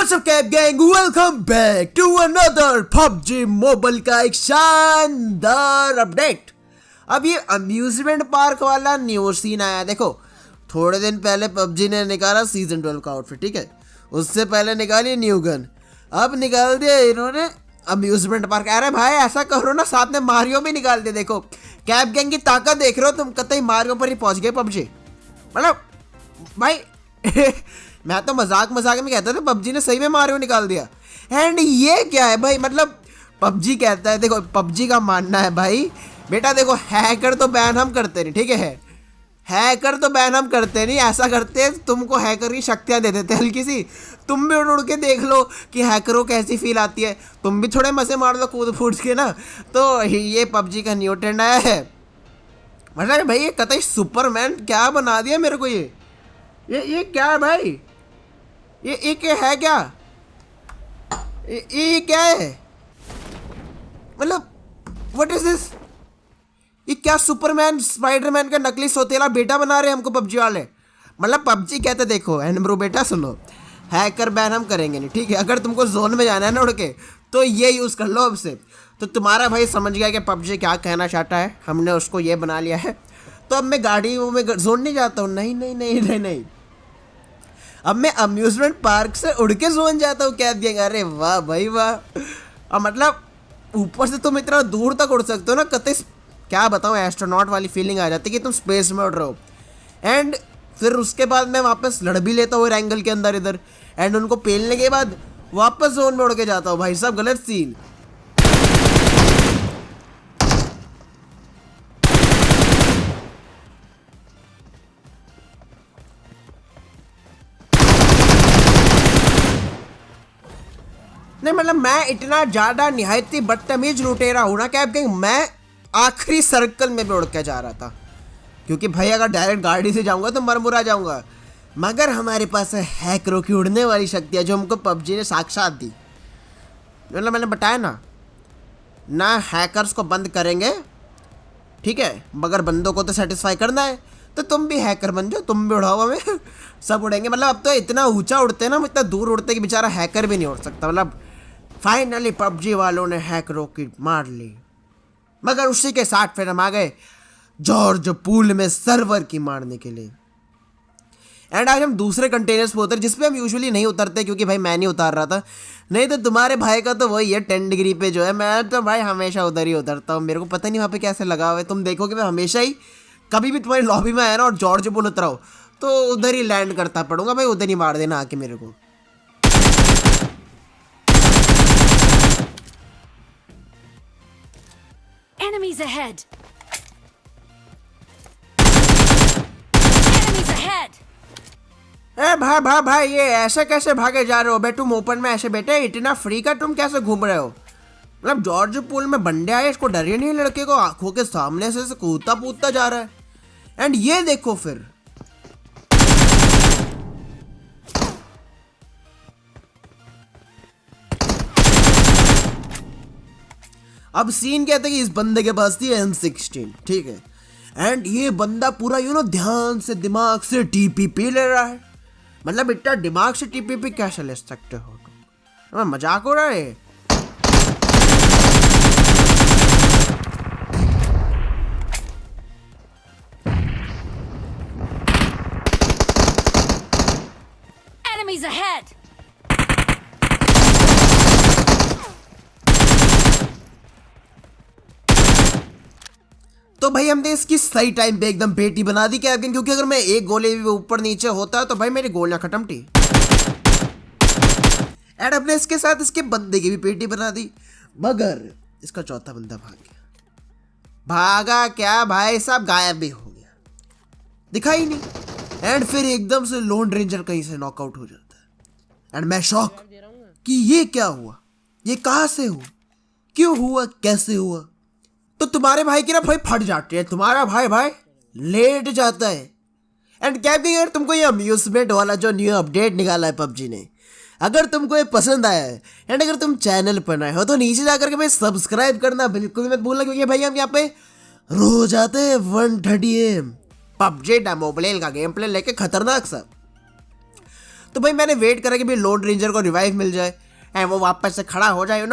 What's up cap gang, welcome back to another PUBG mobile का एक शानदार अपडेट। अब ये अम्यूजमेंट पार्क वाला न्यू सीन आया। देखो, थोड़े दिन पहले PUBG ने निकाला सीजन 12 का आउटफिट, ठीक है। उससे पहले निकाली न्यू गन, अब निकाल दिया इन्होंने अम्यूजमेंट पार्क। अरे भाई ऐसा करो ना, साथ में मारियो भी निकाल दे। देखो कैप गैंग की ताकत देख रहे हो तुम, कतई मारियो पर ही पहुंच गए PUBG। मतलब भाई मैं तो मजाक में कहता था, PUBG ने सही में मारियो निकाल दिया। एंड ये क्या है भाई, मतलब PUBG कहता है, देखो PUBG का मानना है भाई बेटा, देखो हैकर तो बैन हम करते नहीं, ठीक है। हैकर तो बैन हम करते नहीं, ऐसा करते हैं तुमको हैकर की शक्तियां दे देते हैं हल्की सी। तुम भी उड़ उड़ के देख लो कि हैकरों कैसी फील आती है, तुम भी थोड़े मजे मार लो कूद फूट के ना। तो ये PUBG का न्यू ट्रेंड आया है। मतलब भाई ये कतई सुपरमैन क्या बना दिया मेरे को। ये क्या है भाई, ये है क्या, ये क्या है, मतलब व्हाट इज दिस। ये क्या सुपरमैन स्पाइडरमैन का नकली सौतेला बेटा बना रहे हैं हमको PUBG वाले। मतलब PUBG कहते देखो एंड ब्रो बेटा सुनो, हैकर बैन हम करेंगे नहीं, ठीक है। अगर तुमको जोन में जाना है ना उड़ के, तो ये यूज़ कर लो अब से। तो तुम्हारा भाई समझ गया कि PUBG क्या कहना चाहता है, हमने उसको ये बना लिया है। तो अब मैं गाड़ी में जोन नहीं जाता हूँ, नहीं नहीं नहीं नहीं नहीं, अब मैं अम्यूजमेंट पार्क से उड़ के जोन जाता हूँ। क्या दिया, अरे वाह भाई वाह। अब मतलब ऊपर से तुम इतना दूर तक उड़ सकते हो ना, कतई क्या बताऊँ, एस्ट्रोनॉट वाली फीलिंग आ जाती है कि तुम स्पेस में उड़ रहे हो। एंड फिर उसके बाद मैं वापस लड़ भी लेता हूँ एंगल के अंदर इधर, एंड उनको पेलने के बाद वापस जोन में उड़ के जाता हूँ। भाई साहब गलत सीन। नहीं मतलब मैं इतना ज़्यादा निहायती बदतमीज लुटेरा हूँ ना कैप गैंग, मैं आखिरी सर्कल में भी उड़ के जा रहा था, क्योंकि भाई अगर डायरेक्ट गाड़ी से जाऊंगा तो मरमुरा जाऊंगा। मगर हमारे पास है हैकरों की उड़ने वाली शक्ति है, जो हमको PUBG ने साक्षात दी। मतलब मैंने बताया ना हैकर्स को बंद करेंगे, ठीक है, मगर बंदों को तो सेटिस्फाई करना है। तो तुम भी हैकर बन जाओ, तुम भी उड़ाओ हमें सब उड़ेंगे। मतलब अब तो इतना ऊंचा उड़ते हैं ना, इतना दूर उड़ते कि बेचारा हैकर भी नहीं उड़ सकता। मतलब फाइनली PUBG वालों ने हैकरों की मार ली। मगर उसी के साथ फिर हम आ गए जॉर्ज पूल में सर्वर की मारने के लिए। एंड आज हम दूसरे कंटेनर्स पे उतर, जिसपे हम यूजुअली नहीं उतरते, क्योंकि भाई मैं नहीं उतार रहा था। नहीं तो तुम्हारे भाई का तो वही है 10 डिग्री पे जो है, मैं तो भाई हमेशा उधर ही उतरता हूँ। मेरे को पता नहीं वहाँ पे कैसे लगा हुआ है। तुम देखोगे मैं हमेशा ही, कभी भी तुम्हारी लॉबी में आया ना और जॉर्ज पूल उतराओ तो उधर ही लैंड करता पड़ूंगा भाई, उधर ही मार देना आके मेरे को। Enemies ahead! Enemies ahead! ए भाई ये ऐसे कैसे भागे जा रहे हो बे, तुम ओपन में ऐसे बैठे, इतना फ्री का तुम कैसे घूम रहे हो। मतलब जॉर्ज पूल में बंदे आए, इसको डर ही नहीं, लड़के को आंखों के सामने से कूदता पूदता जा रहा है। एंड ये देखो फिर अब सीन कहते हैं कि इस बंदे के पास थी M16, ठीक है। एंड ये बंदा पूरा ध्यान से दिमाग से TPP ले रहा है। मतलब इतना दिमाग से TPP कैसे ले सकते हो तुम, मजाक हो रहा है। Enemies ahead! तो भाई हमने इसकी सही टाइम पे एकदम बेटी बना दी क्या, क्योंकि अगर मैं एक गोले भी ऊपर नीचे होता तो भाई मेरी गोलियां खत्म थी। एंड हमने इसके साथ इसके बंदे की भी पेटी बना दी, मगर इसका चौथा बंदा भाग गया। भागा क्या भाई साहब, गायब भी हो गया, दिखा ही नहीं। एंड फिर एकदम से लोन रेंजर कहीं से नॉकआउट हो जाता है। एंड मैं शॉक कि ये क्या हुआ, ये कहां से हुआ, क्यों हुआ, कैसे हुआ। तो तुम्हारे भाई की ना भाई फट जाती है, तुम्हारा भाई लेट जाता है। एंड क्या भी यार, तुमको ये अम्यूजमेंट वाला जो न्यू अपडेट निकाला है PUBG ने, अगर तुमको ये पसंद आया है एंड अगर तुम चैनल पर नए हो तो नीचे जाकर के भाई सब्सक्राइब करना बिल्कुल भी मत भूलना, क्योंकि भाई हम यहाँ पे रोज आते हैं 1:30 AM PUBG डेमो प्ले का गेम प्ले लेके खतरनाक सा। तो भाई मैंने वेट करा कि भाई लोन रेंजर को रिवाइव मिल जाए एंड वो वापस से खड़ा हो जाए,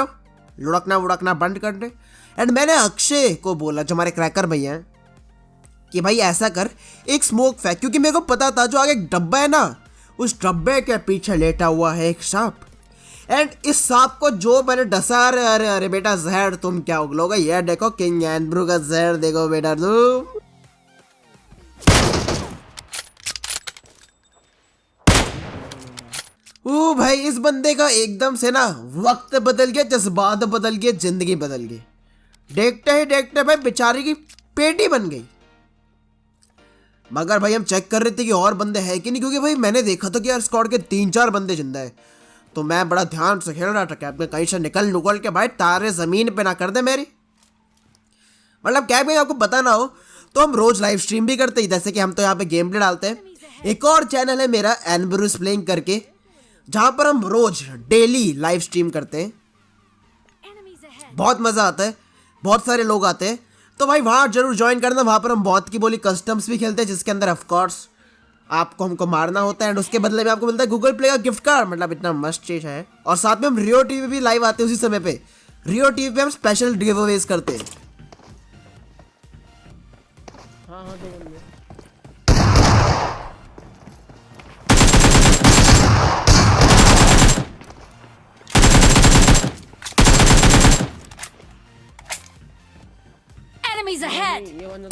लुढ़कना वुड़कना बंद कर दे। एंड मैंने अक्षय को बोला, जो हमारे क्रैकर भैया हैं, कि भाई ऐसा कर, एक स्मोक फेंक, क्योंकि मेरे को पता था जो आगे एक डब्बा है ना, उस डब्बे के पीछे लेटा हुआ है एक सांप। एंड इस सांप को जो मैंने डसा, अरे अरे अरे बेटा जहर तुम क्या उगलोगे, ये देखो किंग एंड्रू का जहर देखो बेटा तुम। ओ भाई इस बंदे का एकदम से ना वक्त बदल गया, जज्बात बदल गए, जिंदगी बदल गई। देखते ही देखते भाई बेचारी की पेटी बन गई। मगर भाई हम चेक कर रहे थे कि और बंदे हैं कि नहीं, क्योंकि भाई मैंने देखा था कि यार स्क्वाड के 3-4 बंदे जिंदा है। तो मैं बड़ा ध्यान से खेल रहा था कैब में, कहीं से निकल के भाई तारे जमीन पे ना कर दे मेरी। मतलब कैब में आपको पता ना हो तो हम रोज लाइव स्ट्रीम भी करते हैं, जैसे कि हम तो यहाँ पे गेम प्ले डालते हैं। एक और चैनल है मेरा एनब्रूस प्लेइंग करके, जहां पर हम रोज डेली लाइव स्ट्रीम करते हैं। बहुत मजा आता है, बहुत सारे लोग आते हैं, तो भाई वहाँ जरूर ज्वाइन करना। वहाँ पर हम बहुत की बोली कस्टम्स भी खेलते हैं, जिसके अंदर ऑफकोर्स आपको हमको मारना होता है एंड उसके बदले में आपको मिलता है गूगल प्ले का गिफ्ट कार्ड। मतलब इतना मस्त चीज है। और साथ में हम रियो टीवी भी लाइव आते हैं उसी समय पे। रियो टीवी पे हम स्पेशल गिवअवेज करते हैं। हाँ हाँ दो बंदे। Enemies ahead! ये बंदा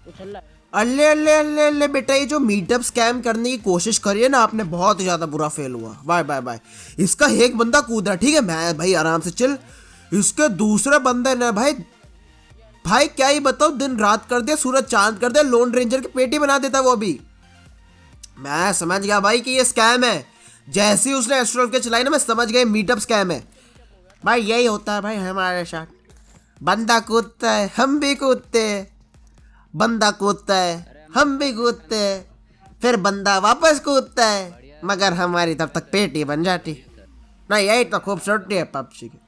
उछल रहा है। अल्ले अल्ले अल्ले अल्ले बेटा, ये जो मीटअप स्कैम करने की कोशिश करी है ना आपने, बहुत ही ज्यादा बुरा फेल हुआ। Bye bye bye. इसका एक बंदा कूद रहा, ठीक है मैं भाई आराम से चिल। इसके दूसरे बंदे ने भाई क्या ही बताओ, दिन रात कर दिया, सूरज चांद कर दिया, लोन रेंजर की पेटी बना देता वो भी। मैं समझ गया भाई कि ये स्कैम है। जैसे ही उसने एस्ट्रोल के चलाई ना, मैं समझ गया मीटअप स्कैम है। भाई यही होता है भाई हमारे साथ, बंदा कूदता है हम भी कूदते हैं, बंदा कूदता है हम भी कूदते हैं, फिर बंदा वापस कूदता है, मगर हमारी तब तक पेटी बन जाती। ना यही तो खूबसूरती है पबजी की।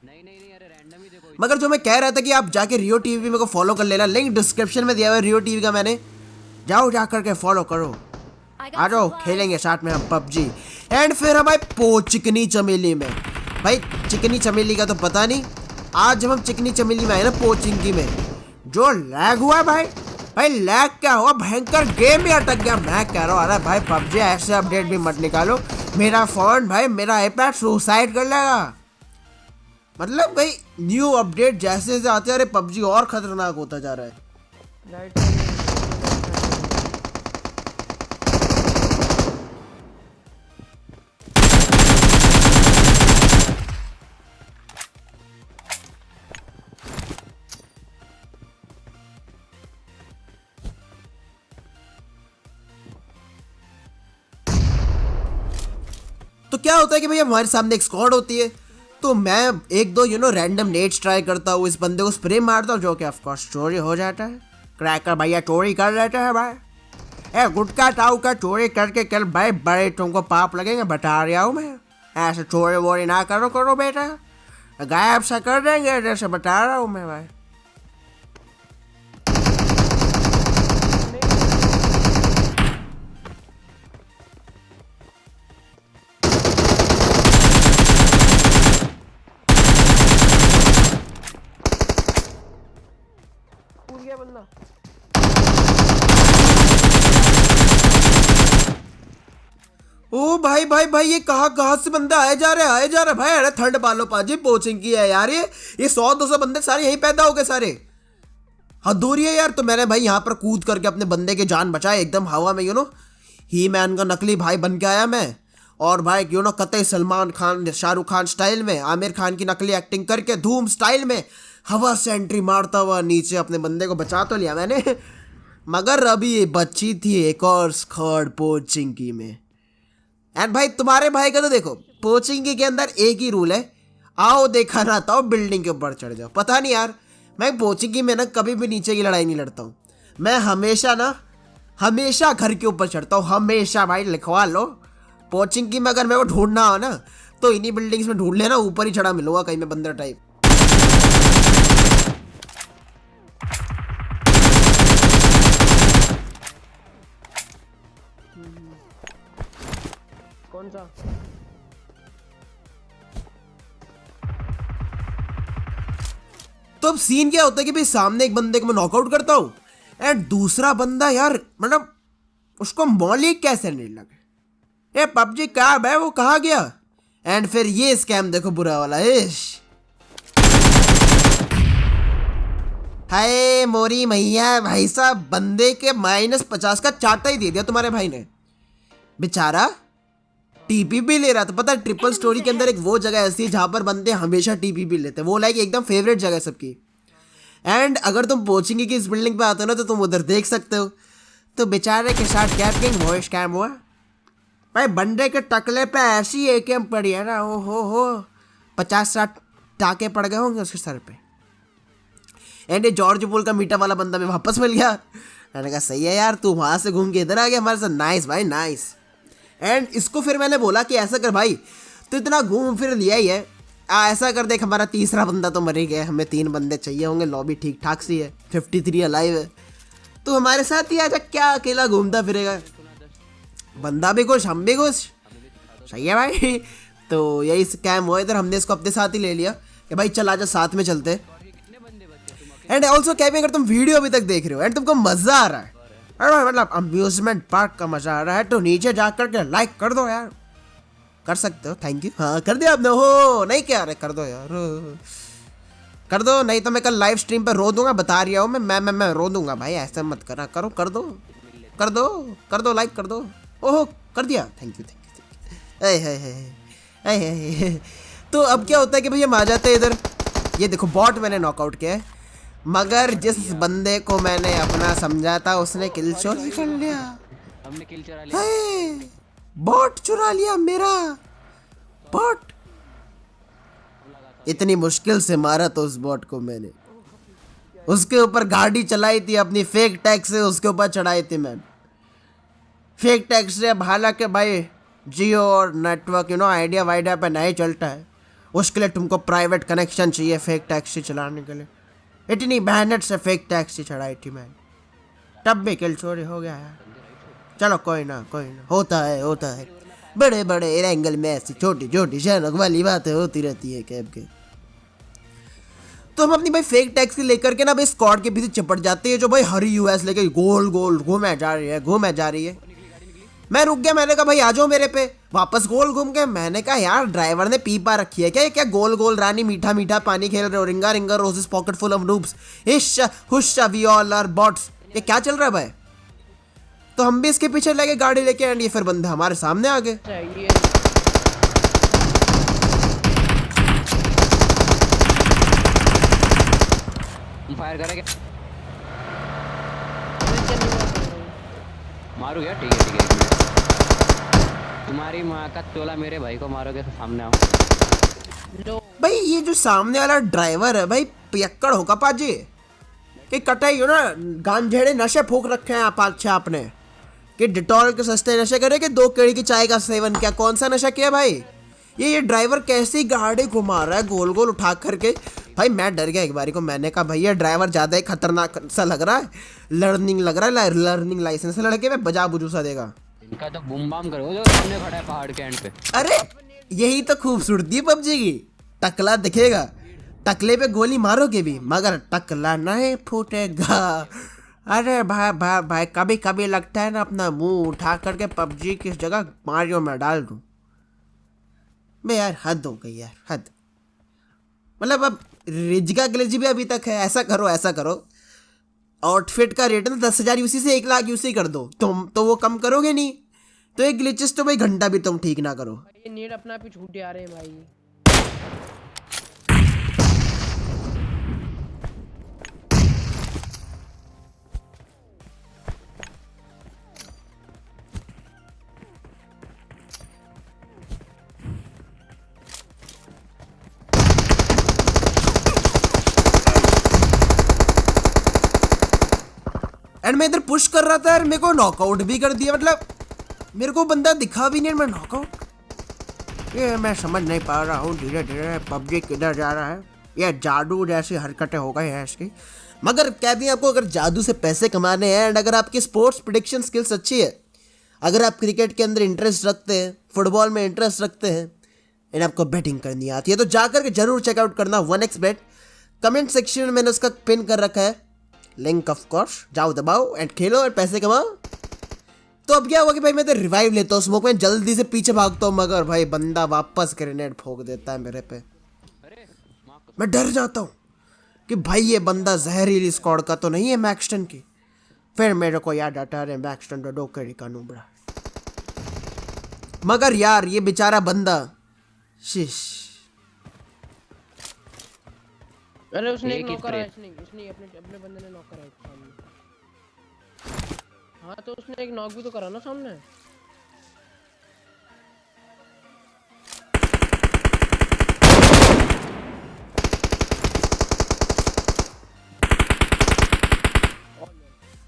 मगर जो मैं कह रहा था कि आप जाके रियो टीवी मेरे को फॉलो कर लेना, लिंक डिस्क्रिप्शन में दिया हुआ है रियो टीवी का, मैंने जाओ जा करके फॉलो करो। आ जाओ खेलेंगे साथ में हम पबजी। एंड फिर हमारे चिकनी चमेली में, भाई चिकनी चमेली का तो पता नहीं, आज जब हम चिकनी चमेली में आए ना पोचिंकी में, जो लैग हुआ भाई लैग क्या हुआ, भयंकर गेम ही अटक गया। मैं कह रहा हूँ अरे भाई पबजी ऐसे अपडेट भी मत निकालो, मेरा फोन भाई मेरा आईपैड सुसाइड कर लेगा। मतलब भाई न्यू अपडेट जैसे जैसे आते हैं, अरे पबजी और खतरनाक होता जा रहा है। राइट तो क्या होता है कि भाई हमारे सामने एक स्क्वाड होती है, तो मैं एक दो रैंडम नेट्स ट्राई करता हूँ, इस बंदे को स्प्रे मारता हूँ, जो कि ऑफकोर्स चोरी हो जाता है। क्रैकर भैया चोरी कर लेते हैं भाई, ए गुटका टाऊ का चोरी करके कल भाई बड़े तुमको पाप लगेंगे, बता रहा हूँ मैं। ऐसे चोरी वोरी ना करो बेटा, गायब सा कर देंगे, जैसे बता रहा हूँ मैं भाई। कूद गया बंदा। ओ भाई ये कहाँ से बंदा आए जा रहे भाई। अरे थर्ड पालो पाजी पोचिंग की है यार, ये 100-200 बंदे सारे यहीं पैदा हो गए सारे, हद हो रही है यार। तो मैंने भाई यहाँ पर कूद करके अपने बंदे की जान बचाई, एकदम हवा में ही मैन का नकली भाई बन के आया मैं। और भाई कतई सलमान खान शाहरुख खान स्टाइल में, आमिर खान की नकली एक्टिंग करके धूम स्टाइल में हवा से एंट्री मारता हुआ नीचे अपने बंदे को बचा तो लिया मैंने। मगर अभी ये बची थी एक और स्क्वाड पोचिंकी में। एंड भाई तुम्हारे भाई का तो देखो पोचिंकी के अंदर एक ही रूल है, आओ देखा ना तो बिल्डिंग के ऊपर चढ़ जाओ। पता नहीं यार, मैं पोचिंकी में ना कभी भी नीचे की लड़ाई नहीं लड़ता हूँ, मैं हमेशा घर के ऊपर चढ़ता हूँ, हमेशा। भाई लिखवा लो, पोचिंकी में अगर मेरे को ढूंढना हो ना तो इन्हीं बिल्डिंग्स में ढूंढ लेना, ऊपर ही चढ़ा मिलूंगा कहीं में बंदर टाइप। कौन सा? तो अब सीन क्या होता है कि भाई सामने एक बंदे को मैं नॉकआउट करता हूँ एंड दूसरा बंदा यार मतलब उसको मौली कैसे नहीं लगे, ये पबजी क्या है वो कहाँ गया, एंड फिर ये स्कैम देखो बुरा वाला। इश हाय मोरी मैया, भाई साहब बंदे के -50 का चाटा ही दे दिया तुम्हारे भाई ने, बेचारा टीपी भी ले रहा था। पता है ट्रिपल स्टोरी के अंदर एक वो जगह ऐसी है जहां पर बंदे हमेशा टीपी भी लेते हैं, वो लाइक एकदम फेवरेट जगह है सबकी। एंड अगर तुम पूछेंगे कि इस बिल्डिंग पे आते हो ना तो तुम उधर देख सकते हो। तो बेचारे के साथ कैपिंग वो स्कैम हुआ भाई, बंदे के टकले पे ऐसी एकेएम पड़ी है ना, ओ हो 50-60 टाके पड़ गए होंगे उसके सर पे। एंड ये जॉर्ज पोल का मीठा वाला बंदा भी वापस मिल गया। मैंने कहा सही है यार, तू वहां से घूम के इधर आ गया हमारे साथ, नाइस भाई नाइस। एंड इसको फिर मैंने बोला कि ऐसा कर भाई, तो इतना घूम फिर लिया ही है, ऐसा कर देख हमारा तीसरा बंदा तो मर ही गया, हमें 3 बंदे चाहिए होंगे, लॉबी ठीक ठाक सी है, 53 अलाइव है, तो हमारे साथ ही आजा, क्या अकेला घूमता फिरेगा। बंदा भी खुश हम भी खुश, सही है भाई। तो यही स्कैम हुआ इधर, हमने इसको अपने साथ ही ले लिया कि भाई चल आजा साथ में चलते। एंड ऑल्सो क्या भी अगर तुम वीडियो अभी तक देख रहे हो एंड तुमको मजा आ रहा है, अरे मतलब अम्यूजमेंट पार्क का मजा आ रहा है, तो नीचे जाकर के लाइक कर दो यार, कर सकते हो, थैंक यू। हाँ कर दिया आपने, हो नहीं क्या, अरे कर दो यार, कर दो, नहीं तो मैं कल लाइव स्ट्रीम पे रो दूंगा, बता रहा हूँ मैं रो दूंगा भाई, ऐसा मत करा करो, कर दो लाइक कर दो। ओहो कर दिया, थैंक यू। तो अब क्या होता है कि भाई हम आ जाते हैं इधर, ये देखो बॉट मैंने नॉकआउट किया है, मगर जिस बंदे को मैंने अपना समझा था उसने किल चोरी कर लिया, हमने किल चुरा लिया, बॉट चुरा लिया मेरा बॉट। इतनी मुश्किल से मारा तो उस बॉट को मैंने, उसके ऊपर गाड़ी चलाई थी अपनी फेक टैग से, उसके ऊपर चढ़ाई थी मैंने फेक टैग से। अब हालांकि भाई जियो और नेटवर्क आइडिया वाइडिया पे नहीं चलता है, उसके लिए तुमको प्राइवेट कनेक्शन चाहिए फेक टैक्सी चलाने के लिए। इतनी मेहनत से फेक टैक्सी चढ़ाई थी मैंने, तब भी किल चोरी हो गया है। चलो कोई ना होता है, बड़े बड़े एंगल में ऐसी छोटी छोटी शहरों वाली बातें होती रहती है कैब के। तो हम अपनी भाई फेक टैक्सी लेकर के ना भाई स्क्वाड के पीछे चिपट जाते हैं, जो भाई हरी यूएस लेके गोल घूमे जा रही है। मैं रुक गया, मैंने कहा भाई आ जाओ मेरे पे, वापस गोल घूम के मैंने कहा यार ड्राइवर ने पी पा रखी है क्या गोल रानी मीठा पानी खेल रहे हो, ringa roses pocket full of noobs, इश्शा हुश्शा वी ऑल आर बॉट्स, ये क्या चल रहा है भाई। तो हम भी इसके पीछे लगे गाड़ी लेके, एंड ये फिर बंदे हमारे सामने आ गए। फायर करेंगे, मारू क्या, ठीक है तुम्हारी माँ का चोला मेरे भाई को मारोगे तो सामने आओ। भाई ये जो सामने वाला ड्राइवर है भाई पियक्कड़ होगा पाजी, कि कटाई गांजेड़े नशे फूक रखे हैं आप अच्छा आपने, कि डिटॉल के सस्ते नशे करे कि 2 केड़ी की चाय का सेवन, क्या कौन सा नशा किया भाई। ये ड्राइवर कैसी गाड़ी घुमा रहा है गोल उठा करके, भाई मैं डर गया एक बारी को, मैंने कहा भाई ये ड्राइवर ज़्यादा ही खतरनाक सा लग रहा है, लर्निंग लर्निंग लाइसेंस लड़के में बजा बुजू सा देगा। इनका तो बूम बाम करो जो सामने खड़ा है पहाड़ के एंड पे। अरे यही तो खूबसूरती है पबजी की, टकला दिखेगा, टकले पे गोली मारोगे भी मगर टकला नहीं फूटेगा। अरे भाई कभी कभी लगता है ना अपना मुंह उठा करके पबजी की जगह मारियो में डाल दूं। मैं यार हद हो गई यार, हद, मतलब अब रिजगा ग्लिच भी अभी तक है। ऐसा करो आउटफिट का रेट है ना 10,000 यूसी से 1 लाख यूसी कर दो, तुम तो वो कम करोगे नहीं, तो एक ग्लिचेस तो भाई घंटा भी तुम ठीक ना करो। ये नीड अपना आप ही छूटे आ रहे हैं भाई। एंड मैं इधर पुश कर रहा था यार, मेरे को नॉकआउट भी कर दिया, मतलब मेरे को बंदा दिखा भी नहीं, मैं नॉकआउट। ये मैं समझ नहीं पा रहा हूँ धीरे धीरे पबजी किधर जा रहा है, ये जादू जैसी हरकतें हो गई हैं इसकी। मगर कहती हैं आपको अगर जादू से पैसे कमाने हैं एंड अगर आपकी स्पोर्ट्स प्रेडिक्शन स्किल्स अच्छी है, अगर आप क्रिकेट के अंदर इंटरेस्ट रखते हैं, फुटबॉल में इंटरेस्ट रखते हैं एंड आपको बैटिंग करनी आती है तो जाकर के जरूर चेकआउट करना 1xBet। कमेंट सेक्शन में मैंने उसका पिन कर रखा है लिंक, ऑफ कोर्स जाओ दबाओ एंड खेलो और पैसे कमाओ। तो अब क्या हुआ कि भाई मैं तो रिवाइव लेता हूँ स्मोक में, जल्दी से पीछे भागता हूँ, मगर भाई बंदा वापस ग्रेनेड ठोक देता है मेरे पे। मैं डर जाता हूँ कि भाई ये बंदा जहरीली स्क्वाड का तो नहीं है मैक्सटन की। फिर मेरे को याद आता है मैक्सटन तो डोकरी का नूबड़ा, मगर यार ये बेचारा बंदा शीश। अरे उसने एक एक ही नॉक करा है, स्प्रे। इसने अपने बंदे ने नॉक करा है सामने। हाँ तो उसने एक नॉक भी तो करा ना सामने।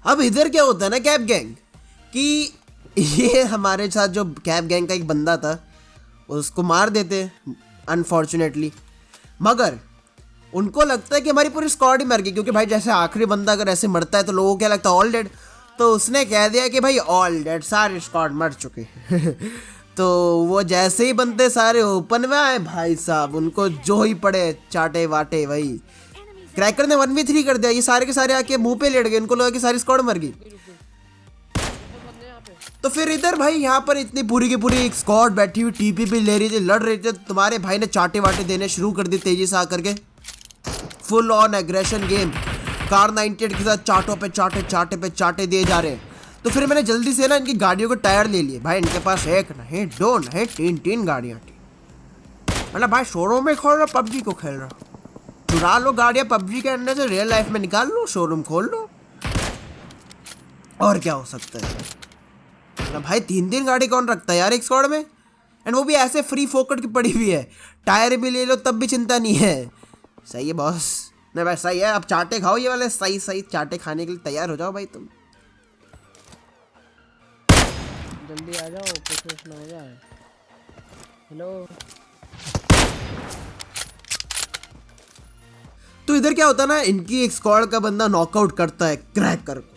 अब इधर क्या होता है ना कैब गैंग कि ये हमारे साथ जो कैब गैंग का एक बंदा था उसको मार देते अनफॉर्चुनेटली, मगर उनको लगता है कि हमारी पूरी स्क्वाड ही मर गई, क्योंकि भाई जैसे आखिरी बंदा अगर ऐसे मरता है तो लोगों को क्या लगता है ऑल डेड। तो उसने कह दिया कि भाई ऑल डेड, सारे स्क्वाड मर चुके तो वो जैसे ही बंदे सारे ओपन में आए भाई साहब उनको जो ही पड़े चाटे वाटे। भाई क्रैकर ने 1v3 कर दिया, ये सारे के सारे आके मुंह पे लेट गए, इनको लगा कि सारी स्क्वाड मर गई। तो फिर इधर भाई यहाँ पर इतनी पूरी की पूरी एक स्क्वाड बैठी हुई टीपीपी ले रही थी, लड़ रही थी, तुम्हारे भाई ने चाटे वाटे देने शुरू कर दी तेजी से आकर के। Full on aggression game, car 98 के साथ चाटों पे चाटे, चाटे पे चाटे दिए जा रहे हैं। तो फिर मैंने जल्दी से ना इनकी गाड़ियों के टायर ले लिए। भाई इनके पास एक नहीं दो नहीं तीन गाड़ियाँ थी। मतलब भाई शोरूम में खोल रहा, पबजी को खेल रहा, चुरा लो गाड़ियाँ पबजी के अंदर से, रियल लाइफ में निकाल लो, शोरूम खोल लो, और क्या हो सकता है। मतलब भाई 3 गाड़ी कौन रखता है यार एक स्क्वाड में, एंड वो भी ऐसे फ्री फोकट की पड़ी हुई है। टायर भी ले लो तब भी चिंता नहीं है। सही है बॉस, नहीं भाई सही है। अब चाटे खाओ ये वाले, सही सही चाटे खाने के लिए तैयार हो जाओ भाई तुम। जल्दी आ जाओ, कुछ ना हो जाए। हेलो तो इधर क्या होता है ना, इनकी एक स्क्वाड का बंदा नॉकआउट करता है क्रैकर को,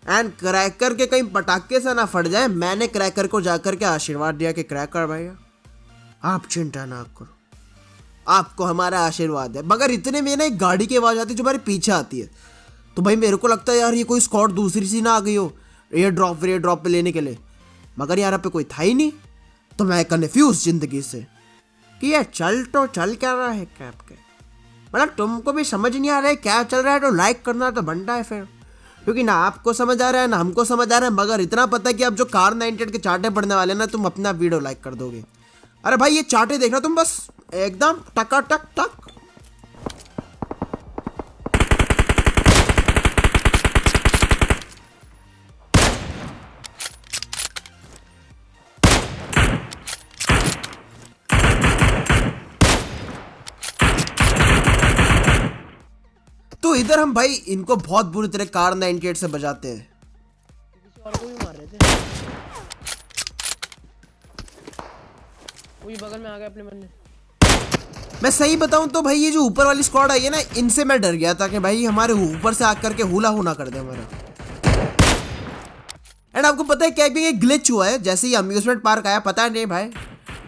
एंड क्रैकर के कहीं पटाखे से ना फट जाए। मैंने क्रैकर को जाकर के आशीर्वाद दिया कि क्रैकर भैया आप चिंता ना करो, आपको हमारा आशीर्वाद है। मगर इतने में ना एक गाड़ी की आवाज़ आती है जो हमारे पीछे आती है। तो भाई मेरे को लगता है यार ये कोई स्क्वाड दूसरी सी ना आ गई हो एयर ड्रॉप पे लेने के लिए, मगर यहाँ पे कोई था ही नहीं। तो मैं कन्फ्यूज जिंदगी से कि यार चल तो चल क्या रहा है कैब के, मतलब तुमको भी समझ नहीं आ रहा है क्या चल रहा है तो लाइक करना तो बनता है फिर, क्योंकि ना आपको समझ आ रहा है ना हमको समझ आ रहा है। मगर इतना पता है कि अब जो कार 98 के चाटे पड़ने वाले ना तुम अपना वीडियो लाइक कर दोगे। अरे भाई ये चाटे देखना तुम बस एकदम टका टक टक। तो इधर हम भाई इनको बहुत बुरी तरह कार 98 से बजाते हैं। किसी और को भी मार रहे थे, कोई बगल में आ गया अपने बंदे। मैं सही बताऊं तो भाई ये जो ऊपर वाली स्क्वाड आई है ना, इनसे मैं डर गया था कि भाई हमारे ऊपर से आकर के हुला हुना कर दे हमारा। एंड आपको पता है क्या कि ये ग्लिच हुआ है जैसे ही अम्यूजमेंट पार्क आया, पता नहीं भाई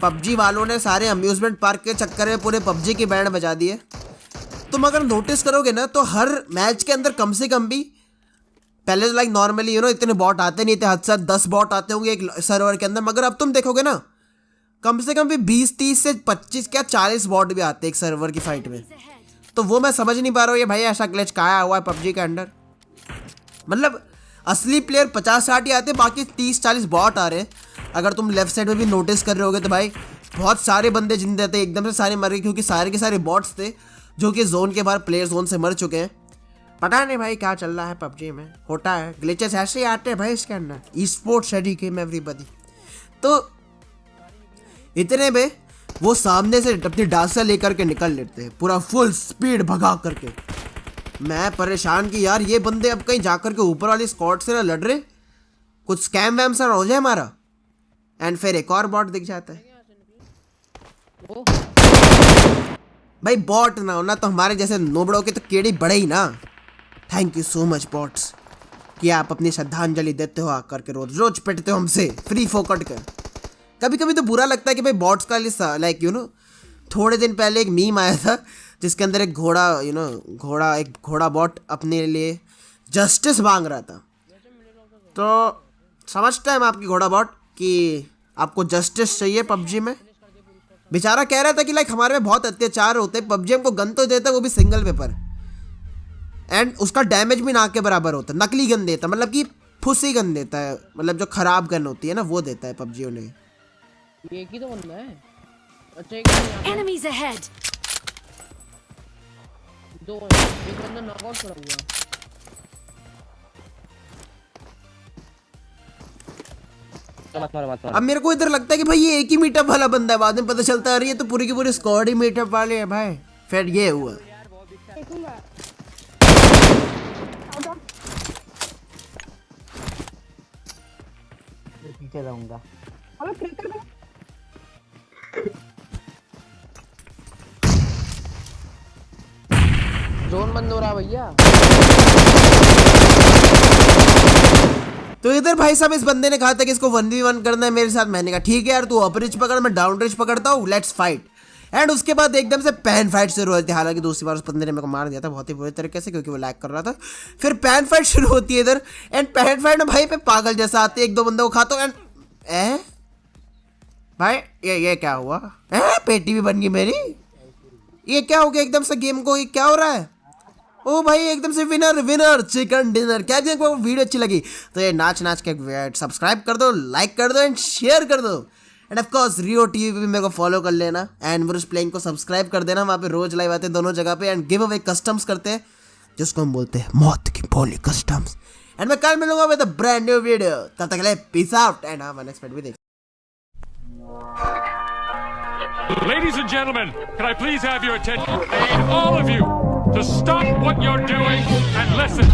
पबजी वालों ने सारे अम्यूजमेंट पार्क के चक्कर में पूरे पबजी की बैंड बजा दी है। तुम अगर नोटिस करोगे ना तो हर मैच के अंदर कम से कम भी पहले लाइक नॉर्मली इतने बॉट आते नहीं थे, हद से 10 बॉट आते होंगे एक सर्वर के अंदर, मगर अब तुम देखोगे ना कम से कम भी 20-30 से 25 क्या 40 बॉट भी आते हैं एक सर्वर की फाइट में। तो वो मैं समझ नहीं पा रहा हूँ ये भाई ऐसा ग्लिच कहाँ हुआ है पबजी के अंदर। मतलब असली प्लेयर 50-60 ही आते, बाकी 30-40 बॉट आ रहे हैं। अगर तुम लेफ्ट साइड में भी नोटिस कर रहे होगे तो भाई बहुत सारे बंदे जिंदे थे, एकदम से सारे मर गए क्योंकि सारे के सारे बॉट्स थे जो कि जोन के बाहर प्लेयर जोन से मर चुके हैं। पता नहीं भाई क्या चल रहा है पबजी में, होता है ग्लिचेस ऐसे ही आते हैं भाई इसके अंदर। E sports ready game everybody. तो इतने में वो सामने से अपनी डासा लेकर के निकल लेते हैं पूरा फुल स्पीड भगा करके। मैं परेशान कि यार ये बंदे अब कहीं जाकर के ऊपर वाली स्क्वाड से ना लड़ रहे, कुछ स्कैम वैम सा हो जाए हमारा। एंड फिर एक और बॉट दिख जाता है। भाई बॉट ना होना तो हमारे जैसे नोबड़ों के तो केड़ी बड़े ही ना। Thank you so much bots कि आप अपनी श्रद्धांजलि देते हो आकर के रोज रोज पिटते हो हमसे फ्री फोकट कर। कभी कभी तो बुरा लगता है कि भाई बॉट्स का लाइक थोड़े दिन पहले एक मीम आया था जिसके अंदर एक घोड़ा एक घोड़ा बॉट अपने लिए जस्टिस मांग रहा था। तो समझते हैं हम आपकी घोड़ा बॉट कि आपको जस्टिस चाहिए पबजी में। बेचारा कह रहा था कि लाइक हमारे में बहुत अत्याचार होते हैं, पबजी हमको गन तो देता है वो भी सिंगल पेपर, एंड उसका डैमेज भी ना के बराबर होता है। नकली गन देता मतलब कि फुसी गन देता है, मतलब जो खराब गन होती है ना वो देता है पबजी उन्हें। एक ही तो बंदा है। अच्छा एक यहाँ पे Enemies ahead! दो एक बंदा नॉकआउट पड़ा हुआ है। अब मेरे को इधर लगता है कि भाई ये एक ही मीटअप वाला बंदा है, बाद में पता चलता है अरे ये तो पूरी की पूरी स्क्वाड ही मीटअप वाले है भाई। फिर ये हुआ पीछे रहूंगा। जोन बंद हो रहा भैया। तो इधर भाई साहब इस बंदे ने कहा था कि इसको 1v1 करना है मेरे साथ। मैंने कहा ठीक है यार, तू अप रिच पकड़, मैं डाउन रिच पकड़ता हूँ, लेट्स फाइट। एंड उसके बाद एकदम से पैन फाइट शुरू होती है। हालांकि दूसरी बार उस बंदे ने मेरे को मार दिया था बहुत ही बुरी तरीके से क्योंकि वो लैग कर रहा था। फिर पैन फाइट शुरू होती है इधर, एंड पैन फाइट में भाई पे पागल जैसा आते हैं, एक दो बंदों को खाता हूँ एंड भाई ये क्या हुआ? पेटी भी बन गई मेरी। ये क्या हो गया एकदम से गेम को? ये क्या हो रहा है? ओ भाई एकदम से विनर चिकन डिनर। क्या आपको वीडियो अच्छी लगी तो ये नाच के सब्सक्राइब कर दो, लाइक कर दो एंड शेयर कर दो। End of course Rio TV पे भी मेरे को फॉलो कर लेना, एंड वरुष प्लेइंग को सब्सक्राइब कर देना। वहाँ पे रोज लाइव आते हैं दोनों जगह पे, एंड गिव अवे कस्टम्स करते हैं जिसको हम बोलते हैं मौत की बोली कस्टम्स। एंड मैं कल मिलूंगा with a brand new video. तब तक के लिए पीस आउट एंड हाँ नेक्स्ट वीडियो भी देख। Ladies and gentlemen, can I please have your attention? I need all of you to stop what you're doing and listen.